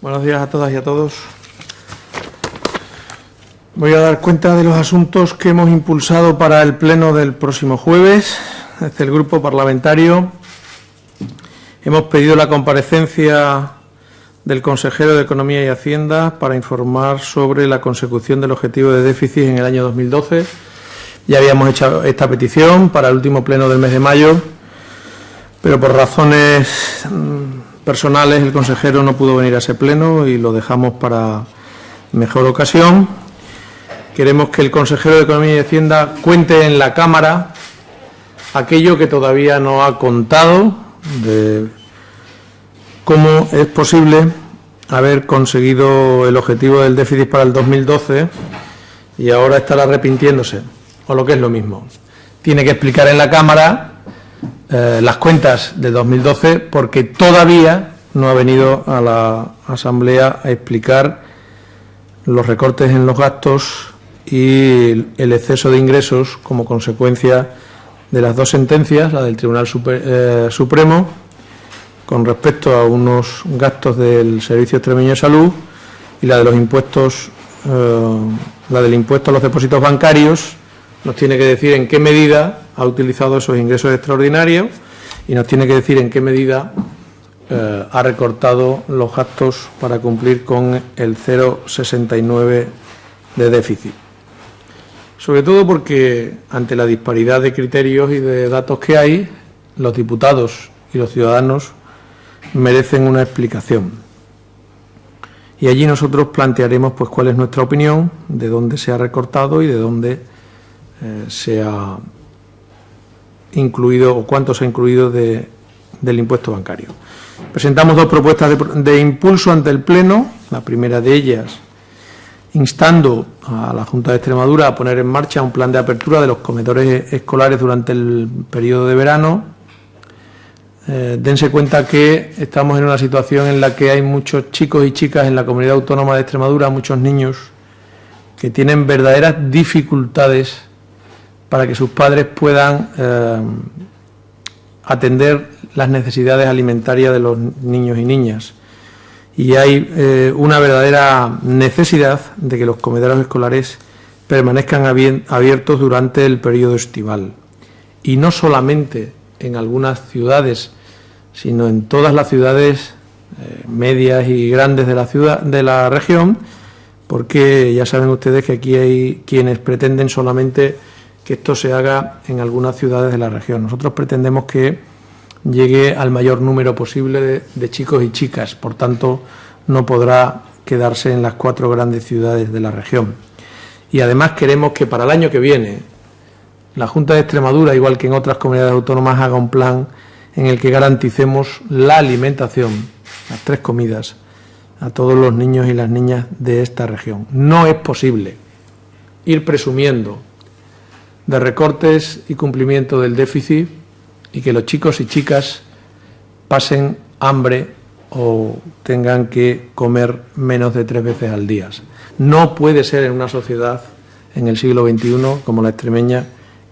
Buenos días a todas y a todos. Voy a dar cuenta de los asuntos que hemos impulsado para el pleno del próximo jueves. Desde el grupo parlamentario hemos pedido la comparecencia del consejero de Economía y Hacienda para informar sobre la consecución del objetivo de déficit en el año 2012. Ya habíamos hecho esta petición para el último pleno del mes de mayo, pero por razones personales el consejero no pudo venir a ese pleno y lo dejamos para mejor ocasión. Queremos que el consejero de Economía y Hacienda cuente en la Cámara aquello que todavía no ha contado de cómo es posible haber conseguido el objetivo del déficit para el 2012 y ahora estar arrepintiéndose, o lo que es lo mismo. Tiene que explicar en la Cámara las cuentas de 2012 porque todavía no ha venido a la Asamblea a explicar los recortes en los gastos y el exceso de ingresos como consecuencia de las dos sentencias, la del Tribunal Supremo con respecto a unos gastos del Servicio Extremeño de Salud y la de los impuestos, la del impuesto a los depósitos bancarios. Nos tiene que decir en qué medida ha utilizado esos ingresos extraordinarios y nos tiene que decir en qué medida ha recortado los gastos para cumplir con el 0,69 de déficit. Sobre todo porque ante la disparidad de criterios y de datos que hay, los diputados y los ciudadanos merecen una explicación. Y allí nosotros plantearemos pues cuál es nuestra opinión, de dónde se ha recortado y de dónde se ha incluido o cuánto se ha incluido del impuesto bancario. Presentamos dos propuestas de impulso ante el Pleno. La primera de ellas, instando a la Junta de Extremadura a poner en marcha un plan de apertura de los comedores escolares durante el periodo de verano. Dense cuenta que estamos en una situación en la que hay muchos chicos y chicas en la Comunidad Autónoma de Extremadura, muchos niños que tienen verdaderas dificultades para que sus padres puedan atender las necesidades alimentarias de los niños y niñas. Y hay una verdadera necesidad de que los comedores escolares permanezcan abiertos durante el periodo estival. Y no solamente en algunas ciudades, sino en todas las ciudades medias y grandes de la región, porque ya saben ustedes que aquí hay quienes pretenden solamente que esto se haga en algunas ciudades de la región. Nosotros pretendemos que llegue al mayor número posible de chicos y chicas, por tanto no podrá quedarse en las 4 grandes ciudades de la región. Y además queremos que para el año que viene la Junta de Extremadura, igual que en otras comunidades autónomas, haga un plan en el que garanticemos la alimentación, las 3 comidas, a todos los niños y las niñas de esta región. No es posible ir presumiendo de recortes y cumplimiento del déficit y que los chicos y chicas pasen hambre o tengan que comer menos de 3 veces al día. No puede ser en una sociedad en el siglo XXI como la extremeña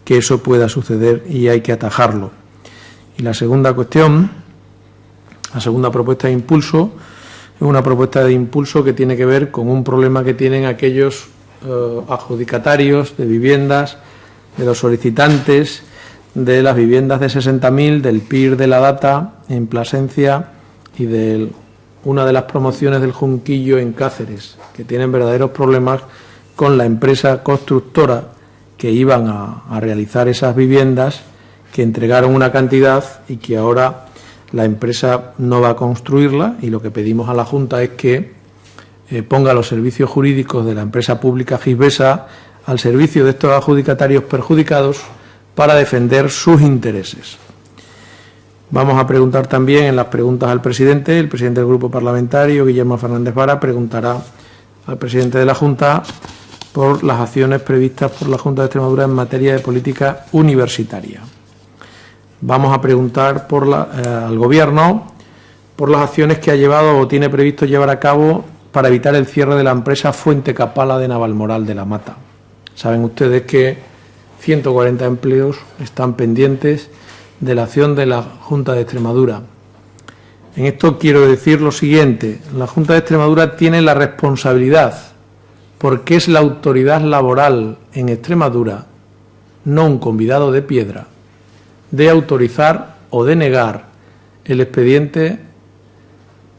que eso pueda suceder y hay que atajarlo. Y la segunda cuestión, la segunda propuesta de impulso, es una propuesta de impulso que tiene que ver con un problema que tienen aquellos adjudicatarios de viviendas, de los solicitantes de las viviendas de 60.000, del PIR de la Data en Plasencia y de una de las promociones del Junquillo en Cáceres, que tienen verdaderos problemas con la empresa constructora que iban a realizar esas viviendas, que entregaron una cantidad y que ahora la empresa no va a construirla, y lo que pedimos a la Junta es que ponga los servicios jurídicos de la empresa pública Gisbesa al servicio de estos adjudicatarios perjudicados para defender sus intereses. Vamos a preguntar también en las preguntas al presidente. El presidente del Grupo Parlamentario, Guillermo Fernández Vara, preguntará al presidente de la Junta por las acciones previstas por la Junta de Extremadura en materia de política universitaria. Vamos a preguntar al Gobierno por las acciones que ha llevado o tiene previsto llevar a cabo para evitar el cierre de la empresa Fuente Capala de Navalmoral de la Mata. Saben ustedes que 140 empleos están pendientes de la acción de la Junta de Extremadura. En esto quiero decir lo siguiente: la Junta de Extremadura tiene la responsabilidad, porque es la autoridad laboral en Extremadura, no un convidado de piedra, de autorizar o de negar el expediente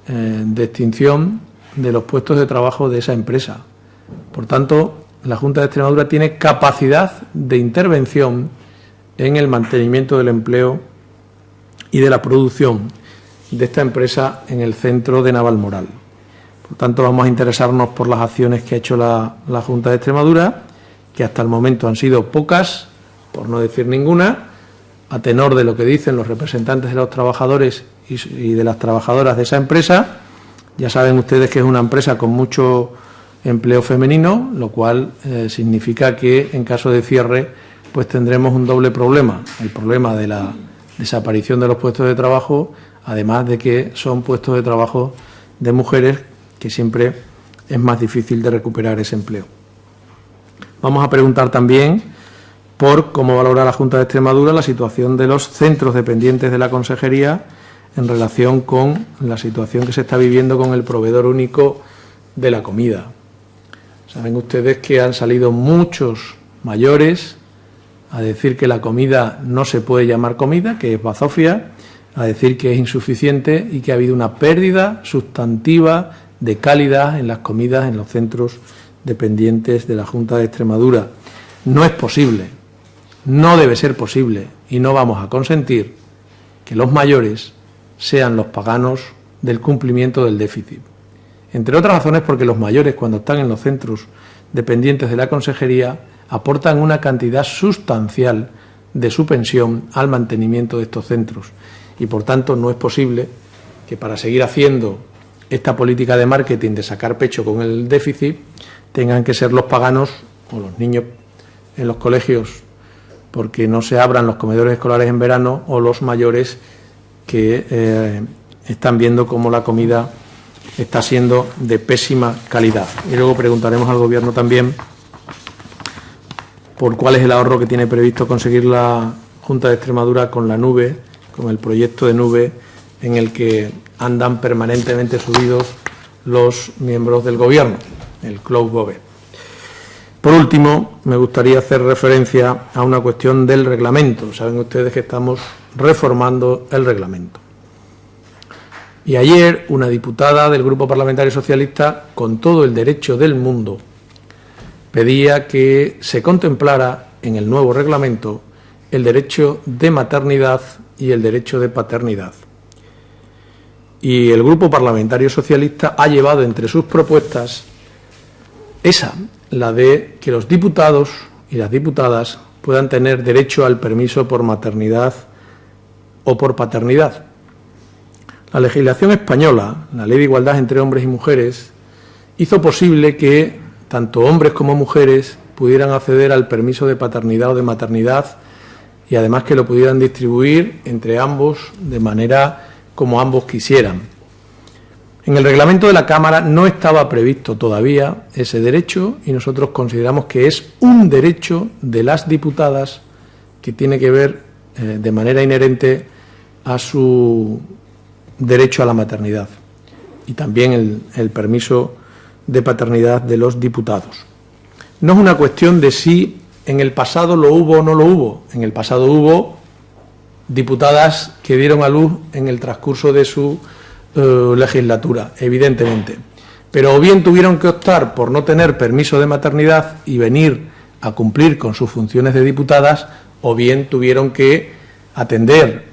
de extinción de los puestos de trabajo de esa empresa. Por tanto, la Junta de Extremadura tiene capacidad de intervención en el mantenimiento del empleo y de la producción de esta empresa en el centro de Navalmoral. Por tanto, vamos a interesarnos por las acciones que ha hecho la Junta de Extremadura, que hasta el momento han sido pocas, por no decir ninguna, a tenor de lo que dicen los representantes de los trabajadores y de las trabajadoras de esa empresa. Ya saben ustedes que es una empresa con mucho empleo femenino, lo cual significa que en caso de cierre pues tendremos un doble problema: el problema de la desaparición de los puestos de trabajo, además de que son puestos de trabajo de mujeres, que siempre es más difícil de recuperar ese empleo. Vamos a preguntar también por cómo valora la Junta de Extremadura la situación de los centros dependientes de la Consejería en relación con la situación que se está viviendo con el proveedor único de la comida. Saben ustedes que han salido muchos mayores a decir que la comida no se puede llamar comida, que es bazofia, a decir que es insuficiente y que ha habido una pérdida sustantiva de calidad en las comidas en los centros dependientes de la Junta de Extremadura. No es posible, no debe ser posible, y no vamos a consentir que los mayores sean los paganos del cumplimiento del déficit. Entre otras razones porque los mayores, cuando están en los centros dependientes de la Consejería, aportan una cantidad sustancial de su pensión al mantenimiento de estos centros. Y por tanto no es posible que, para seguir haciendo esta política de marketing de sacar pecho con el déficit, tengan que ser los paganos o los niños en los colegios porque no se abran los comedores escolares en verano, o los mayores que están viendo cómo la comida está siendo de pésima calidad. Y luego preguntaremos al Gobierno también por cuál es el ahorro que tiene previsto conseguir la Junta de Extremadura con la nube, con el proyecto de nube en el que andan permanentemente subidos los miembros del Gobierno, el Cloud Gove. Por último, me gustaría hacer referencia a una cuestión del reglamento. Saben ustedes que estamos reformando el reglamento. Y ayer una diputada del Grupo Parlamentario Socialista, con todo el derecho del mundo, pedía que se contemplara en el nuevo reglamento el derecho de maternidad y el derecho de paternidad. Y el Grupo Parlamentario Socialista ha llevado entre sus propuestas esa, la de que los diputados y las diputadas puedan tener derecho al permiso por maternidad o por paternidad. La legislación española, la Ley de Igualdad entre Hombres y Mujeres, hizo posible que tanto hombres como mujeres pudieran acceder al permiso de paternidad o de maternidad, y además que lo pudieran distribuir entre ambos de manera como ambos quisieran. En el reglamento de la Cámara no estaba previsto todavía ese derecho, y nosotros consideramos que es un derecho de las diputadas que tiene que ver de manera inherente a su derecho a la maternidad, y también el permiso de paternidad de los diputados. No es una cuestión de si en el pasado lo hubo o no lo hubo. En el pasado hubo diputadas que dieron a luz en el transcurso de su legislatura, evidentemente. Pero o bien tuvieron que optar por no tener permiso de maternidad y venir a cumplir con sus funciones de diputadas, o bien tuvieron que atender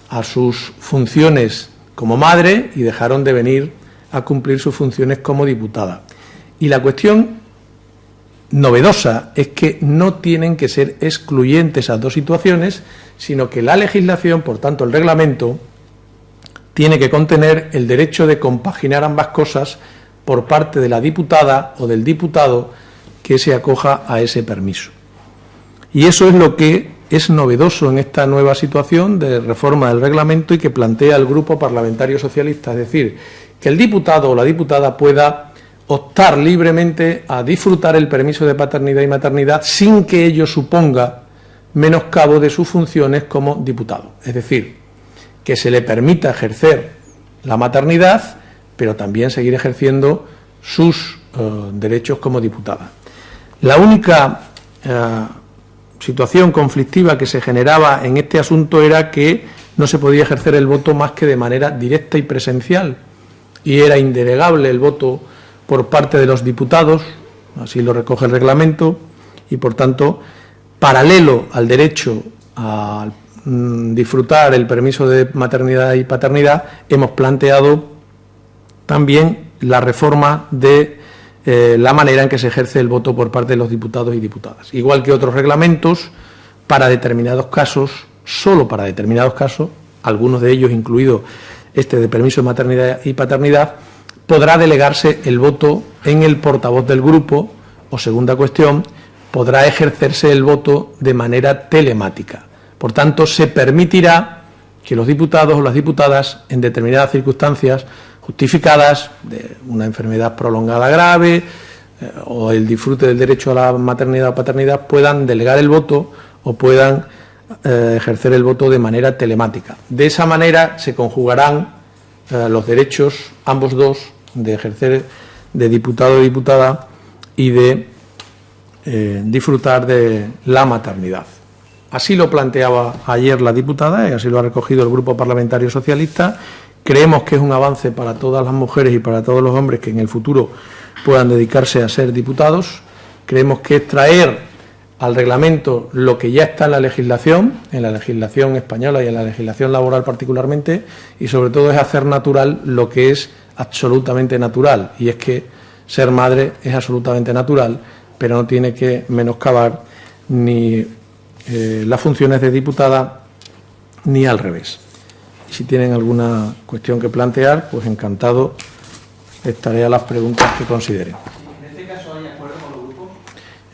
a sus funciones como madre y dejaron de venir a cumplir sus funciones como diputada. Y la cuestión novedosa es que no tienen que ser excluyentes esas dos situaciones, sino que la legislación, por tanto el reglamento, tiene que contener el derecho de compaginar ambas cosas por parte de la diputada o del diputado que se acoja a ese permiso. Y eso es lo que es novedoso en esta nueva situación de reforma del reglamento y que plantea el Grupo Parlamentario Socialista, es decir, que el diputado o la diputada pueda optar libremente a disfrutar el permiso de paternidad y maternidad sin que ello suponga menoscabo de sus funciones como diputado. Es decir, que se le permita ejercer la maternidad, pero también seguir ejerciendo sus derechos como diputada. La única situación conflictiva que se generaba en este asunto era que no se podía ejercer el voto más que de manera directa y presencial, y era indelegable el voto por parte de los diputados, así lo recoge el reglamento, y por tanto, paralelo al derecho a disfrutar el permiso de maternidad y paternidad, hemos planteado también la reforma de la manera en que se ejerce el voto por parte de los diputados y diputadas. Igual que otros reglamentos, para determinados casos, solo para determinados casos, algunos de ellos incluido este de permiso de maternidad y paternidad, podrá delegarse el voto en el portavoz del grupo, o segunda cuestión, podrá ejercerse el voto de manera telemática. Por tanto, se permitirá que los diputados o las diputadas, en determinadas circunstancias justificadas, de una enfermedad prolongada grave o el disfrute del derecho a la maternidad o paternidad, puedan delegar el voto o puedan ejercer el voto de manera telemática. De esa manera se conjugarán los derechos, ambos dos, de ejercer de diputado o diputada y de disfrutar de la maternidad. Así lo planteaba ayer la diputada y así lo ha recogido el Grupo Parlamentario Socialista. Creemos que es un avance para todas las mujeres y para todos los hombres que en el futuro puedan dedicarse a ser diputados. Creemos que es traer al reglamento lo que ya está en la legislación española y en la legislación laboral particularmente, y sobre todo es hacer natural lo que es absolutamente natural, y es que ser madre es absolutamente natural, pero no tiene que menoscabar ni las funciones de diputada ni al revés. Y si tienen alguna cuestión que plantear, pues encantado estaré a las preguntas que consideren. ¿En este caso hay acuerdo con los grupos?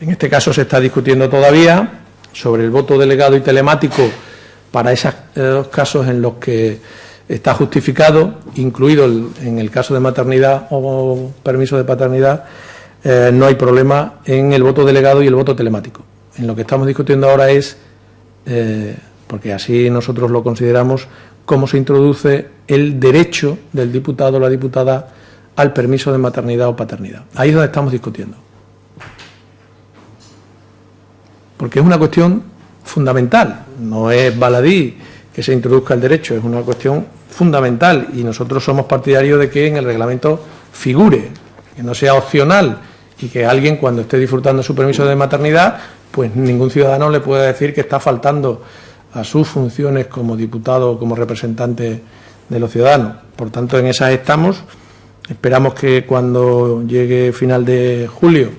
En este caso se está discutiendo todavía sobre el voto delegado y telemático para esos casos en los que está justificado, incluido en el caso de maternidad o permiso de paternidad, no hay problema en el voto delegado y el voto telemático. En lo que estamos discutiendo ahora es, porque así nosotros lo consideramos, cómo se introduce el derecho del diputado o la diputada al permiso de maternidad o paternidad. Ahí es donde estamos discutiendo. Porque es una cuestión fundamental, no es baladí que se introduzca el derecho, es una cuestión fundamental y nosotros somos partidarios de que en el reglamento figure, que no sea opcional y que alguien cuando esté disfrutando su permiso de maternidad, pues ningún ciudadano le pueda decir que está faltando a sus funciones como diputado o como representante de los ciudadanos. Por tanto, en esas estamos. Esperamos que cuando llegue final de julio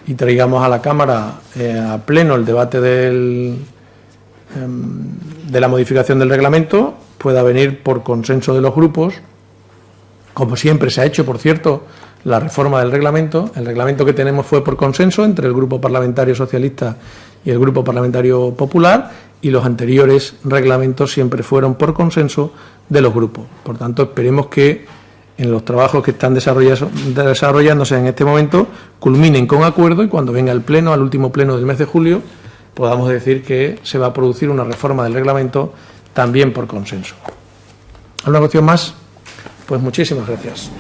y traigamos a la Cámara a pleno el debate de la modificación del reglamento, pueda venir por consenso de los grupos, como siempre se ha hecho, por cierto, la reforma del reglamento. El reglamento que tenemos fue por consenso entre el Grupo Parlamentario Socialista y el Grupo Parlamentario Popular, y los anteriores reglamentos siempre fueron por consenso de los grupos. Por tanto, esperemos que en los trabajos que están desarrollándose en este momento culminen con acuerdo y cuando venga el pleno, al último pleno del mes de julio, podamos decir que se va a producir una reforma del reglamento también por consenso. ¿Alguna cuestión más? Pues muchísimas gracias.